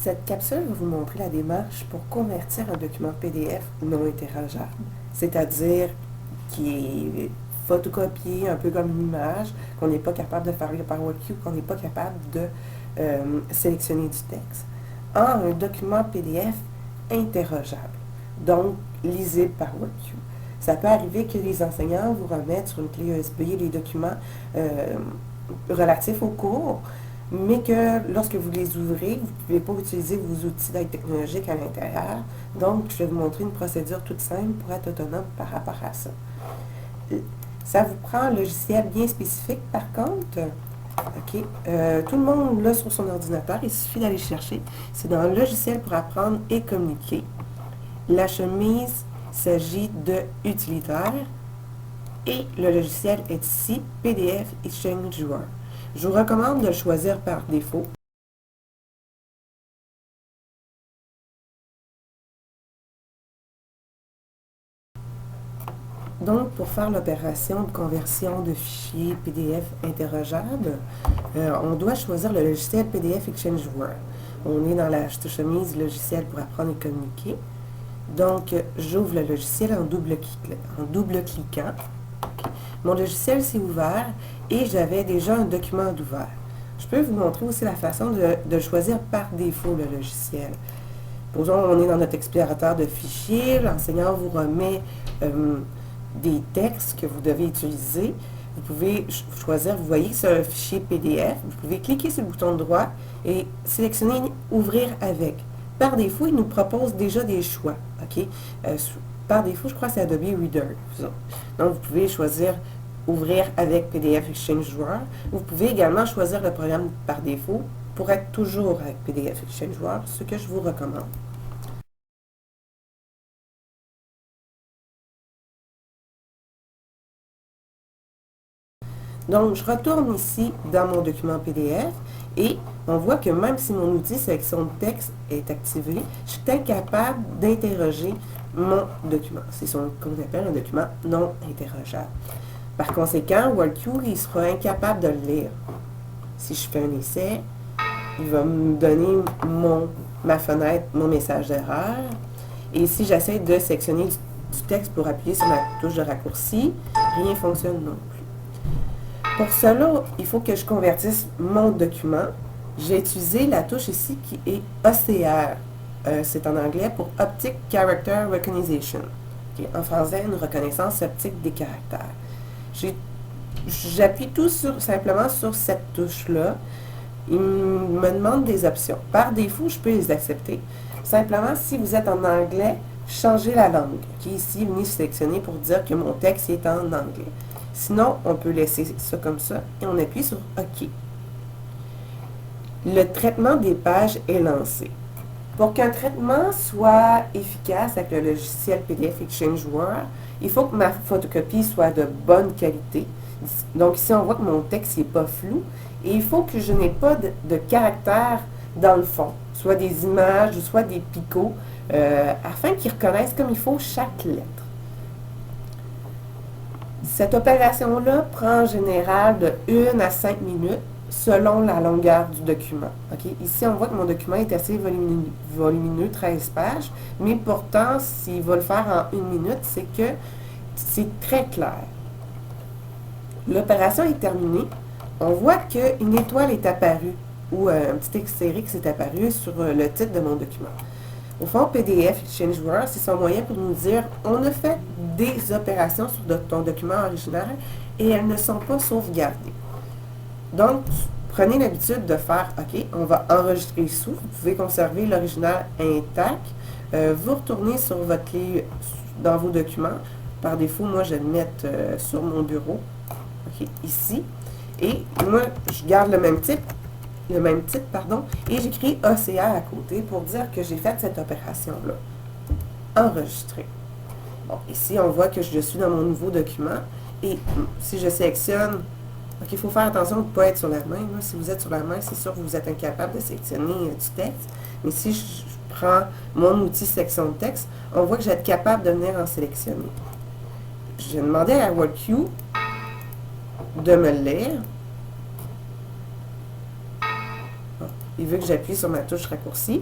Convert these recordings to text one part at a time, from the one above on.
Cette capsule va vous montrer la démarche pour convertir un document PDF non interrogeable, c'est-à-dire qui est photocopié un peu comme une image, qu'on n'est pas capable de faire lire par WebQ, qu'on n'est pas capable de sélectionner du texte, en un document PDF interrogeable, donc lisible par WebQ. Ça peut arriver que les enseignants vous remettent sur une clé USB les documents relatifs au cours, mais que lorsque vous les ouvrez, vous ne pouvez pas utiliser vos outils d'aide technologique à l'intérieur. Donc, je vais vous montrer une procédure toute simple pour être autonome par rapport à ça. Ça vous prend un logiciel bien spécifique, par contre. OK. Tout le monde l'a sur son ordinateur. Il suffit d'aller chercher. C'est dans le logiciel pour apprendre et communiquer. La chemise s'agit de utilitaire. Et le logiciel est ici, PDF Exchanger. Je vous recommande de le choisir par défaut. Donc, pour faire l'opération de conversion de fichiers PDF interrogeables, on doit choisir le logiciel PDF Exchanger. On est dans la chemise logiciel pour apprendre et communiquer. Donc, j'ouvre le logiciel en double cliquant. Mon logiciel s'est ouvert et j'avais déjà un document d'ouvert. Je peux vous montrer aussi la façon de choisir par défaut le logiciel. Posons, on est dans notre explorateur de fichiers, l'enseignant vous remet des textes que vous devez utiliser. Vous pouvez choisir, vous voyez, c'est un fichier PDF. Vous pouvez cliquer sur le bouton droit et sélectionner « Ouvrir avec ». Par défaut, il nous propose déjà des choix. OK? Par défaut, je crois que c'est Adobe Reader. Donc, vous pouvez choisir Ouvrir avec PDF Exchanger. Vous pouvez également choisir le programme par défaut pour être toujours avec PDF Exchanger, ce que je vous recommande. Donc, je retourne ici dans mon document PDF et on voit que même si mon outil sélection de texte est activé, je suis incapable d'interroger mon document. C'est ce qu'on appelle un document non interrogeable. Par conséquent, WorldQ, il sera incapable de le lire. Si je fais un essai, il va me donner ma fenêtre, mon message d'erreur. Et si j'essaie de sélectionner du texte pour appuyer sur ma touche de raccourci, rien ne fonctionne non plus. Pour cela, il faut que je convertisse mon document. J'ai utilisé la touche ici qui est OCR. C'est en anglais pour Optic Character Recognition. En français, une reconnaissance optique des caractères. J'appuie simplement sur cette touche-là. Il me demande des options. Par défaut, je peux les accepter. Simplement, si vous êtes en anglais, changez la langue, qui est ici venue sélectionner pour dire que mon texte est en anglais. Sinon, on peut laisser ça comme ça et on appuie sur OK. Le traitement des pages est lancé. Pour qu'un traitement soit efficace avec le logiciel PDF Exchanger, il faut que ma photocopie soit de bonne qualité. Donc ici, on voit que mon texte n'est pas flou. Et il faut que je n'ai pas de caractères dans le fond, soit des images, soit des picots, afin qu'ils reconnaissent comme il faut chaque lettre. Cette opération-là prend en général de 1 à 5 minutes selon la longueur du document. Okay? Ici, on voit que mon document est assez volumineux, 13 pages, mais pourtant, s'il va le faire en 1 minute, c'est que c'est très clair. L'opération est terminée. On voit qu'une étoile est apparue, ou un petit astérix est apparu sur le titre de mon document. Au fond, PDF Exchanger, c'est son moyen pour nous dire on a fait des opérations sur ton document original et elles ne sont pas sauvegardées. Donc, prenez l'habitude de faire OK, on va enregistrer sous. Vous pouvez conserver l'original intact. Vous retournez sur votre clé dans vos documents. Par défaut, moi, je vais le mettre sur mon bureau. OK, ici. Et moi, je garde le même titre, et j'écris OCR à côté pour dire que j'ai fait cette opération-là. Enregistrer. Bon, ici, on voit que je suis dans mon nouveau document, et si je sélectionne, OK, il faut faire attention de ne pas être sur la main. Là. Si vous êtes sur la main, c'est sûr que vous êtes incapable de sélectionner du texte. Mais si je prends mon outil sélection de texte, on voit que je vais être capable de venir en sélectionner. Je vais demander à WorldQ de me le lire. il veut que j'appuie sur ma touche raccourci.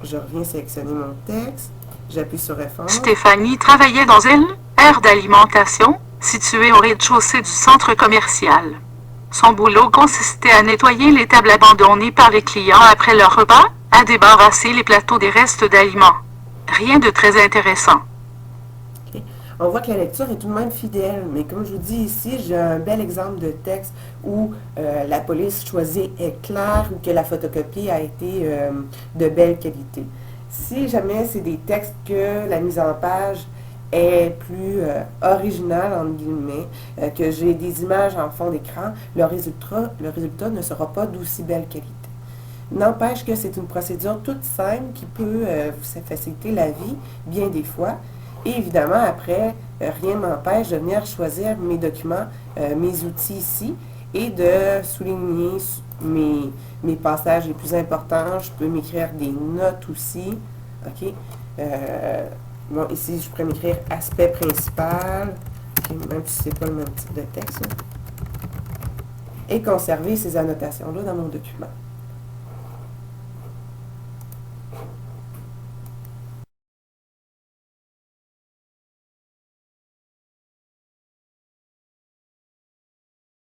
Je reviens sélectionner mon texte. J'appuie sur F11. Stéphanie travaillait dans une aire d'alimentation située au rez-de-chaussée du centre commercial. Son boulot consistait à nettoyer les tables abandonnées par les clients après leur repas, à débarrasser les plateaux des restes d'aliments. Rien de très intéressant. Okay. On voit que la lecture est tout de même fidèle, mais comme je vous dis ici, j'ai un bel exemple de texte où la police choisie est claire ou que la photocopie a été de belle qualité. Si jamais c'est des textes que la mise en page est plus originale, entre guillemets, que j'ai des images en fond d'écran, le résultat ne sera pas d'aussi belle qualité. N'empêche que c'est une procédure toute simple qui peut vous faciliter la vie bien des fois. Et évidemment, après, rien ne m'empêche de venir choisir mes documents, mes outils ici, et de souligner mes passages les plus importants. Je peux m'écrire des notes aussi. OK? Bon, ici, je pourrais m'écrire aspect principal, okay, même si ce n'est pas le même type de texte. Là. Et conserver ces annotations-là dans mon document.